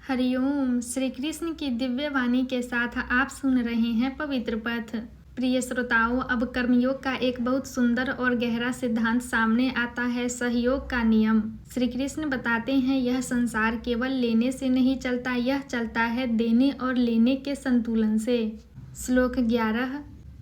हरिओम। श्री कृष्ण की दिव्य वाणी के साथ आप सुन रहे हैं पवित्र पथ। प्रिय श्रोताओं, अब कर्मयोग का एक बहुत सुंदर और गहरा सिद्धांत सामने आता है, सहयोग का नियम। श्री कृष्ण बताते हैं, यह संसार केवल लेने से नहीं चलता, यह चलता है देने और लेने के संतुलन से। श्लोक 11।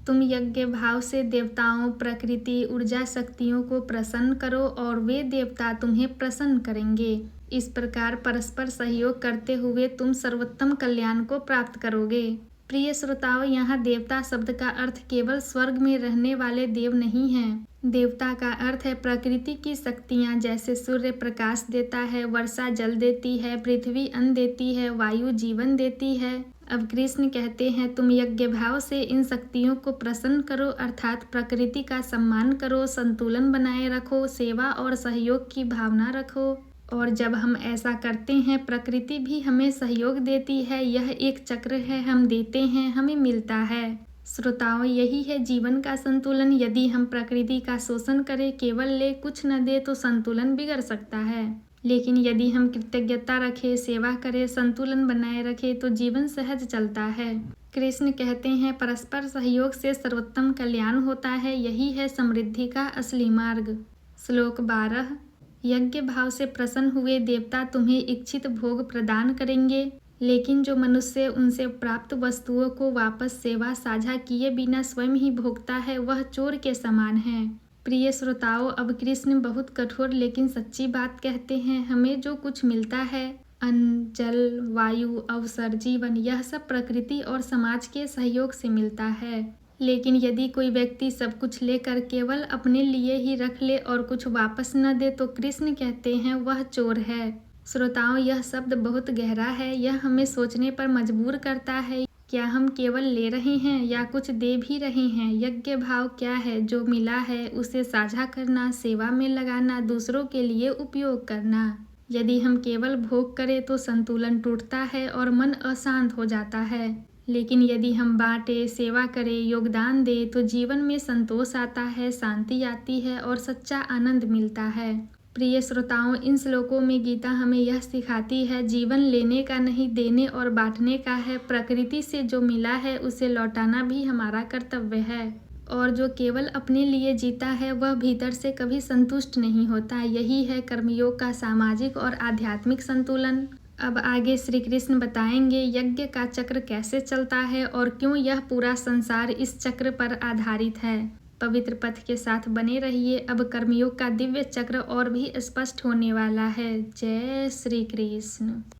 तुम यज्ञ भाव से देवताओं, प्रकृति, ऊर्जा शक्तियों को प्रसन्न करो और वे देवता तुम्हें प्रसन्न करेंगे। इस प्रकार परस्पर सहयोग करते हुए तुम सर्वोत्तम कल्याण को प्राप्त करोगे। प्रिय श्रोताओं, यहाँ देवता शब्द का अर्थ केवल स्वर्ग में रहने वाले देव नहीं है। देवता का अर्थ है प्रकृति की शक्तियाँ, जैसे सूर्य प्रकाश देता है, वर्षा जल देती है, पृथ्वी अन्न देती है, वायु जीवन देती है। अब कृष्ण कहते हैं, तुम यज्ञ भाव से इन शक्तियों को प्रसन्न करो, अर्थात प्रकृति का सम्मान करो, संतुलन बनाए रखो, सेवा और सहयोग की भावना रखो। और जब हम ऐसा करते हैं, प्रकृति भी हमें सहयोग देती है। यह एक चक्र है, हम देते हैं, हमें मिलता है। श्रोताओं, यही है जीवन का संतुलन। यदि हम प्रकृति का शोषण करें, केवल ले कुछ न दे, तो संतुलन बिगड़ सकता है। लेकिन यदि हम कृतज्ञता रखें, सेवा करें, संतुलन बनाए रखें, तो जीवन सहज चलता है। कृष्ण कहते हैं, परस्पर सहयोग से सर्वोत्तम कल्याण होता है। यही है समृद्धि का असली मार्ग। श्लोक 12। यज्ञ भाव से प्रसन्न हुए देवता तुम्हें इच्छित भोग प्रदान करेंगे, लेकिन जो मनुष्य उनसे प्राप्त वस्तुओं को वापस सेवा साझा किए बिना स्वयं ही भोगता है, वह चोर के समान है। प्रिय श्रोताओं, अब कृष्ण बहुत कठोर लेकिन सच्ची बात कहते हैं। हमें जो कुछ मिलता है, अन्न, जल, वायु, अवसर, जीवन, यह सब प्रकृति और समाज के सहयोग से मिलता है। लेकिन यदि कोई व्यक्ति सब कुछ लेकर केवल अपने लिए ही रख ले और कुछ वापस न दे, तो कृष्ण कहते हैं वह चोर है। श्रोताओं, यह शब्द बहुत गहरा है। यह हमें सोचने पर मजबूर करता है, क्या हम केवल ले रहे हैं या कुछ दे भी रहे हैं। यज्ञ भाव क्या है? जो मिला है उसे साझा करना, सेवा में लगाना, दूसरों के लिए उपयोग करना। यदि हम केवल भोग करें तो संतुलन टूटता है और मन अशांत हो जाता है। लेकिन यदि हम बांटे, सेवा करें, योगदान दें, तो जीवन में संतोष आता है, शांति आती है और सच्चा आनंद मिलता है। प्रिय श्रोताओं, इन श्लोकों में गीता हमें यह सिखाती है, जीवन लेने का नहीं, देने और बांटने का है। प्रकृति से जो मिला है उसे लौटाना भी हमारा कर्तव्य है। और जो केवल अपने लिए जीता है, वह भीतर से कभी संतुष्ट नहीं होता। यही है कर्मयोग का सामाजिक और आध्यात्मिक संतुलन। अब आगे श्री कृष्ण बताएंगे यज्ञ का चक्र कैसे चलता है और क्यों यह पूरा संसार इस चक्र पर आधारित है। पवित्र पथ के साथ बने रहिए। अब कर्मयोग का दिव्य चक्र और भी स्पष्ट होने वाला है। जय श्री कृष्ण।